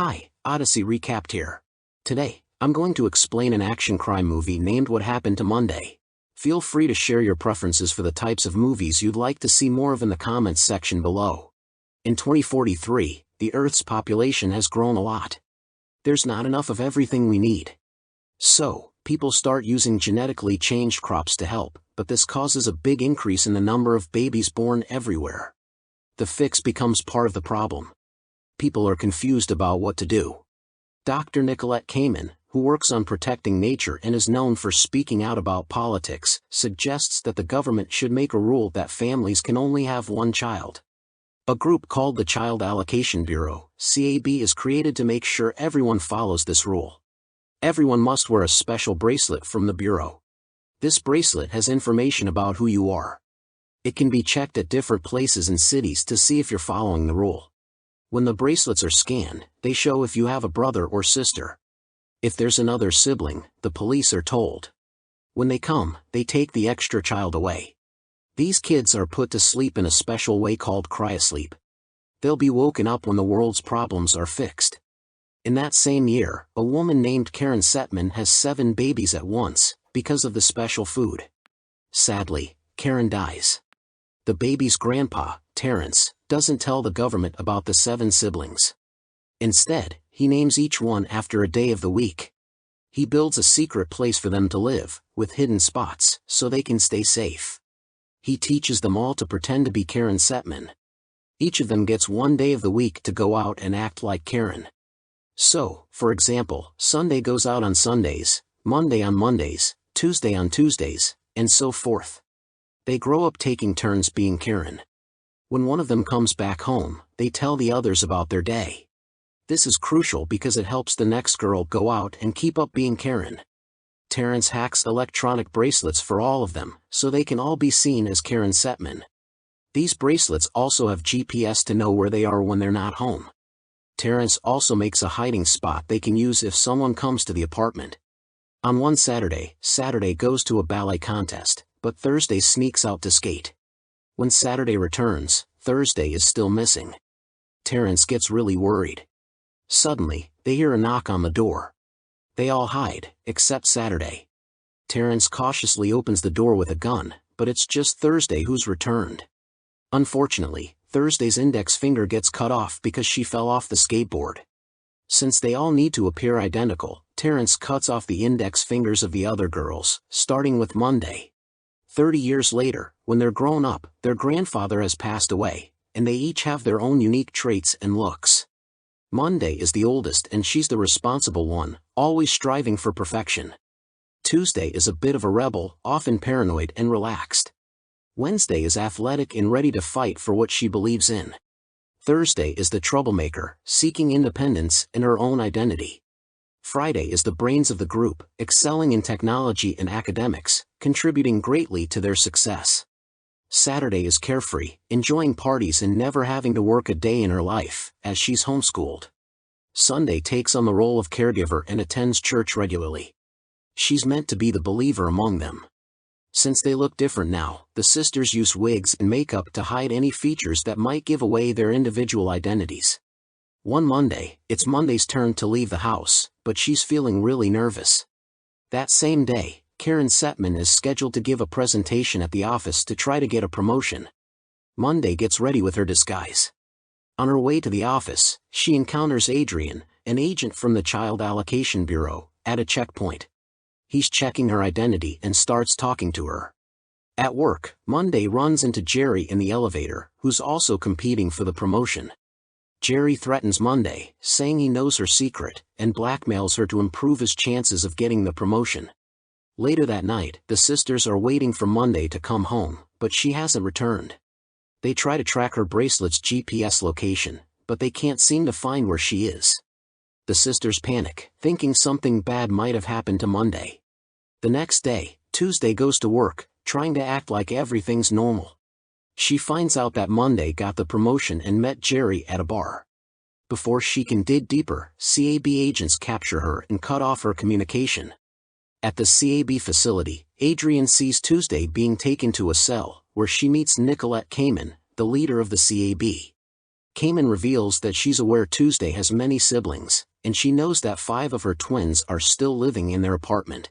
Hi, Odyssey Recapped here. Today, I'm going to explain an action crime movie named What Happened to Monday. Feel free to share your preferences for the types of movies you'd like to see more of in the comments section below. In 2043, the Earth's population has grown a lot. There's not enough of everything we need. So, people start using genetically changed crops to help, but this causes a big increase in the number of babies born everywhere. The fix becomes part of the problem. People are confused about what to do. Dr. Nicolette Kamen, who works on protecting nature and is known for speaking out about politics, suggests that the government should make a rule that families can only have one child. A group called the Child Allocation Bureau, CAB, is created to make sure everyone follows this rule. Everyone must wear a special bracelet from the Bureau. This bracelet has information about who you are. It can be checked at different places in cities to see if you're following the rule. When the bracelets are scanned, they show if you have a brother or sister. If there's another sibling, the police are told. When they come, they take the extra child away. These kids are put to sleep in a special way called cryosleep. They'll be woken up when the world's problems are fixed. In that same year, a woman named Karen Setman has 7 babies at once, because of the special food. Sadly, Karen dies. The baby's grandpa, Terrence, doesn't tell the government about the 7 siblings. Instead, he names each one after a day of the week. He builds a secret place for them to live, with hidden spots, so they can stay safe. He teaches them all to pretend to be Karen Setman. Each of them gets 1 day of the week to go out and act like Karen. So, for example, Sunday goes out on Sundays, Monday on Mondays, Tuesday on Tuesdays, and so forth. They grow up taking turns being Karen. When one of them comes back home, they tell the others about their day. This is crucial because it helps the next girl go out and keep up being Karen. Terrence hacks electronic bracelets for all of them, so they can all be seen as Karen Setman. These bracelets also have GPS to know where they are when they're not home. Terrence also makes a hiding spot they can use if someone comes to the apartment. On one Saturday, Saturday goes to a ballet contest, but Thursday sneaks out to skate. When Saturday returns, Thursday is still missing. Terrence gets really worried. Suddenly, they hear a knock on the door. They all hide, except Saturday. Terrence cautiously opens the door with a gun, but it's just Thursday who's returned. Unfortunately, Thursday's index finger gets cut off because she fell off the skateboard. Since they all need to appear identical, Terrence cuts off the index fingers of the other girls, starting with Monday. 30 years later, when they're grown up, their grandfather has passed away, and they each have their own unique traits and looks. Monday is the oldest and she's the responsible one, always striving for perfection. Tuesday is a bit of a rebel, often paranoid and relaxed. Wednesday is athletic and ready to fight for what she believes in. Thursday is the troublemaker, seeking independence and her own identity. Friday is the brains of the group, excelling in technology and academics, contributing greatly to their success. Saturday is carefree, enjoying parties and never having to work a day in her life, as she's homeschooled. Sunday takes on the role of caregiver and attends church regularly. She's meant to be the believer among them. Since they look different now, the sisters use wigs and makeup to hide any features that might give away their individual identities. One Monday, it's Monday's turn to leave the house, but she's feeling really nervous. That same day, Karen Setman is scheduled to give a presentation at the office to try to get a promotion. Monday gets ready with her disguise. On her way to the office, she encounters Adrian, an agent from the Child Allocation Bureau, at a checkpoint. He's checking her identity and starts talking to her. At work, Monday runs into Jerry in the elevator, who's also competing for the promotion. Jerry threatens Monday, saying he knows her secret, and blackmails her to improve his chances of getting the promotion. Later that night, the sisters are waiting for Monday to come home, but she hasn't returned. They try to track her bracelet's GPS location, but they can't seem to find where she is. The sisters panic, thinking something bad might have happened to Monday. The next day, Tuesday goes to work, trying to act like everything's normal. She finds out that Monday got the promotion and met Jerry at a bar. Before she can dig deeper, CAB agents capture her and cut off her communication. At the CAB facility, Adrian sees Tuesday being taken to a cell, where she meets Nicolette Kamen, the leader of the CAB. Cayman reveals that she's aware Tuesday has many siblings, and she knows that 5 of her twins are still living in their apartment.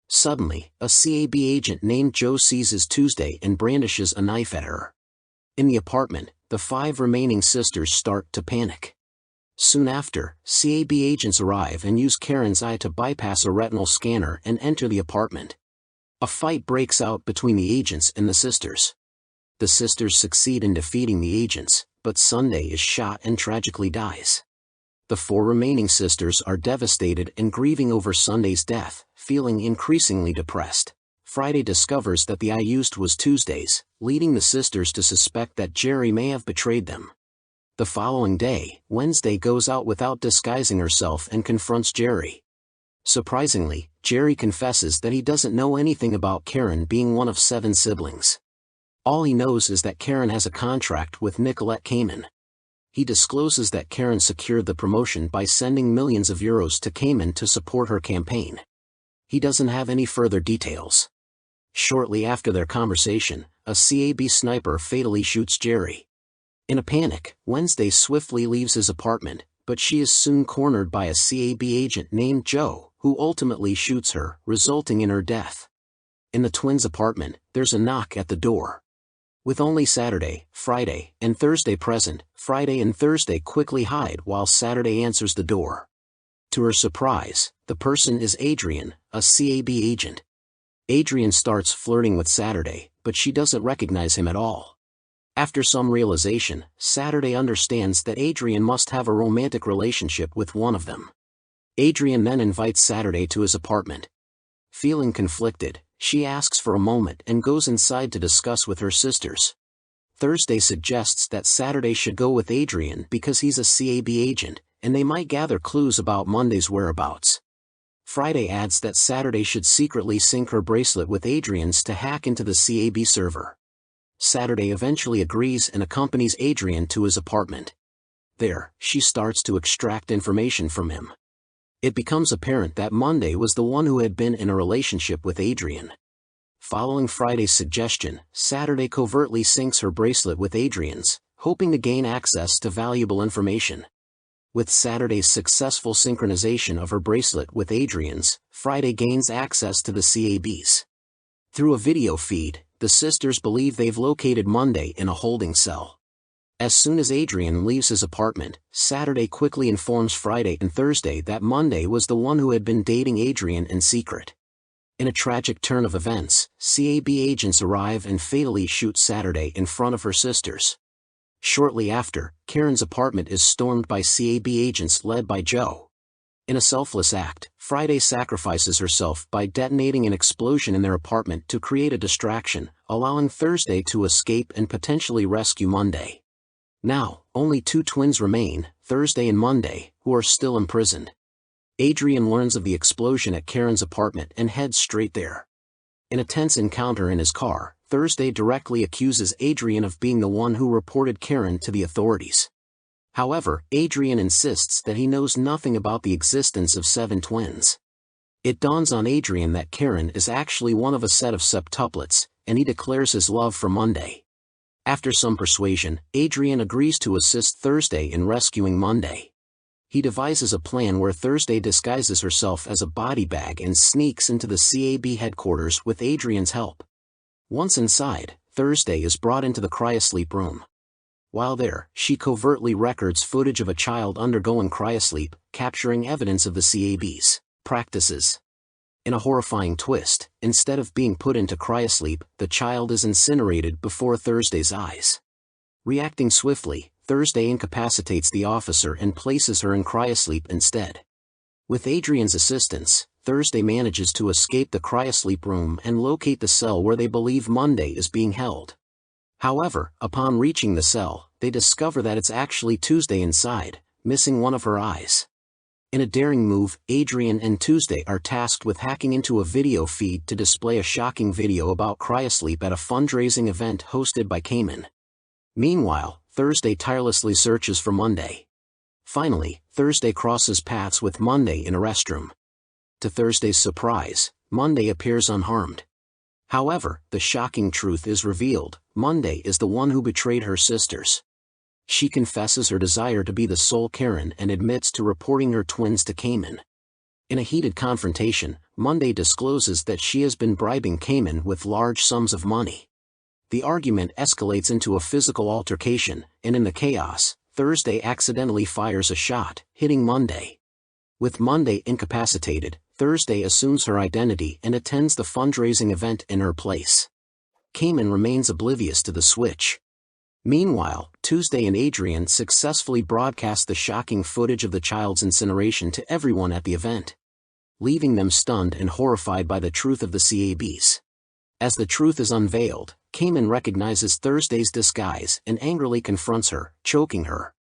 Suddenly, a CAB agent named Joe seizes Tuesday and brandishes a knife at her. In the apartment, the 5 remaining sisters start to panic. Soon after, CAB agents arrive and use Karen's eye to bypass a retinal scanner and enter the apartment. A fight breaks out between the agents and the sisters. The sisters succeed in defeating the agents, but Sunday is shot and tragically dies. The 4 remaining sisters are devastated and grieving over Sunday's death, feeling increasingly depressed. Friday discovers that the eye used was Tuesday's, leading the sisters to suspect that Jerry may have betrayed them. The following day, Wednesday goes out without disguising herself and confronts Jerry. Surprisingly, Jerry confesses that he doesn't know anything about Karen being one of 7 siblings. All he knows is that Karen has a contract with Nicolette Cayman. He discloses that Karen secured the promotion by sending millions of euros to Cayman to support her campaign. He doesn't have any further details. Shortly after their conversation, a CAB sniper fatally shoots Jerry. In a panic, Wednesday swiftly leaves his apartment, but she is soon cornered by a CAB agent named Joe, who ultimately shoots her, resulting in her death. In the twins' apartment, there's a knock at the door. With only Saturday, Friday, and Thursday present, Friday and Thursday quickly hide while Saturday answers the door. To her surprise, the person is Adrian, a CAB agent. Adrian starts flirting with Saturday, but she doesn't recognize him at all. After some realization, Saturday understands that Adrian must have a romantic relationship with one of them. Adrian then invites Saturday to his apartment. Feeling conflicted, she asks for a moment and goes inside to discuss with her sisters. Thursday suggests that Saturday should go with Adrian because he's a CAB agent, and they might gather clues about Monday's whereabouts. Friday adds that Saturday should secretly sync her bracelet with Adrian's to hack into the CAB server. Saturday eventually agrees and accompanies Adrian to his apartment. There, she starts to extract information from him. It becomes apparent that Monday was the one who had been in a relationship with Adrian. Following Friday's suggestion, Saturday covertly syncs her bracelet with Adrian's, hoping to gain access to valuable information. With Saturday's successful synchronization of her bracelet with Adrian's, Friday gains access to the CAB's. Through a video feed, the sisters believe they've located Monday in a holding cell. As soon as Adrian leaves his apartment, Saturday quickly informs Friday and Thursday that Monday was the one who had been dating Adrian in secret. In a tragic turn of events, CAB agents arrive and fatally shoot Saturday in front of her sisters. Shortly after, Karen's apartment is stormed by CAB agents led by Joe. In a selfless act, Friday sacrifices herself by detonating an explosion in their apartment to create a distraction, allowing Thursday to escape and potentially rescue Monday. Now, only 2 twins remain, Thursday and Monday, who are still imprisoned. Adrian learns of the explosion at Karen's apartment and heads straight there. In a tense encounter in his car, Thursday directly accuses Adrian of being the one who reported Karen to the authorities. However, Adrian insists that he knows nothing about the existence of 7 twins. It dawns on Adrian that Karen is actually one of a set of septuplets, and he declares his love for Monday. After some persuasion, Adrian agrees to assist Thursday in rescuing Monday. He devises a plan where Thursday disguises herself as a body bag and sneaks into the CAB headquarters with Adrian's help. Once inside, Thursday is brought into the cryosleep room. While there, she covertly records footage of a child undergoing cryosleep, capturing evidence of the CAB's practices. In a horrifying twist, instead of being put into cryosleep, the child is incinerated before Thursday's eyes. Reacting swiftly, Thursday incapacitates the officer and places her in cryosleep instead. With Adrian's assistance, Thursday manages to escape the cryosleep room and locate the cell where they believe Monday is being held. However, upon reaching the cell, they discover that it's actually Tuesday inside, missing one of her eyes. In a daring move, Adrian and Tuesday are tasked with hacking into a video feed to display a shocking video about cryosleep at a fundraising event hosted by Cayman. Meanwhile, Thursday tirelessly searches for Monday. Finally, Thursday crosses paths with Monday in a restroom. To Thursday's surprise, Monday appears unharmed. However, the shocking truth is revealed: Monday is the one who betrayed her sisters. She confesses her desire to be the sole Karen and admits to reporting her twins to Cayman. In a heated confrontation, Monday discloses that she has been bribing Cayman with large sums of money. The argument escalates into a physical altercation, and in the chaos, Thursday accidentally fires a shot, hitting Monday. With Monday incapacitated, Thursday assumes her identity and attends the fundraising event in her place. Cayman remains oblivious to the switch. Meanwhile, Tuesday and Adrian successfully broadcast the shocking footage of the child's incineration to everyone at the event, leaving them stunned and horrified by the truth of the CABs. As the truth is unveiled, Cayman recognizes Thursday's disguise and angrily confronts her, choking her.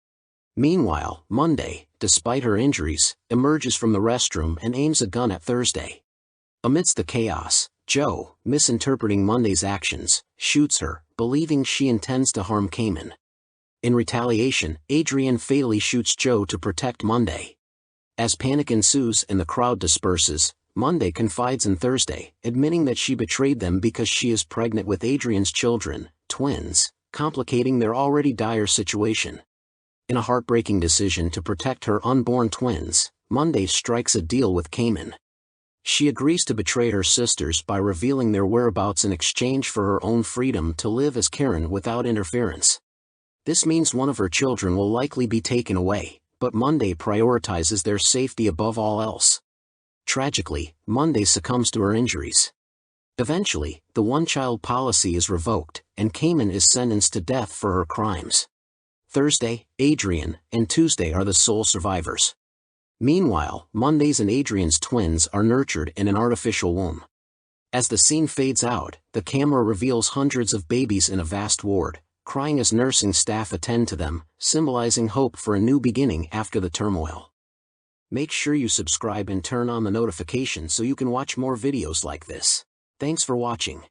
Meanwhile, Monday, despite her injuries, emerges from the restroom and aims a gun at Thursday. Amidst the chaos, Joe, misinterpreting Monday's actions, shoots her, believing she intends to harm Cayman. In retaliation, Adrian fatally shoots Joe to protect Monday. As panic ensues and the crowd disperses, Monday confides in Thursday, admitting that she betrayed them because she is pregnant with Adrian's children, twins, complicating their already dire situation. In a heartbreaking decision to protect her unborn twins, Monday strikes a deal with Cayman. She agrees to betray her sisters by revealing their whereabouts in exchange for her own freedom to live as Karen without interference. This means one of her children will likely be taken away, but Monday prioritizes their safety above all else. Tragically, Monday succumbs to her injuries. Eventually, the one-child policy is revoked, and Cayman is sentenced to death for her crimes. Thursday, Adrian, and Tuesday are the sole survivors. Meanwhile, Monday's and Adrian's twins are nurtured in an artificial womb. As the scene fades out, the camera reveals hundreds of babies in a vast ward, crying as nursing staff attend to them, symbolizing hope for a new beginning after the turmoil. Make sure you subscribe and turn on the notifications so you can watch more videos like this. Thanks for watching.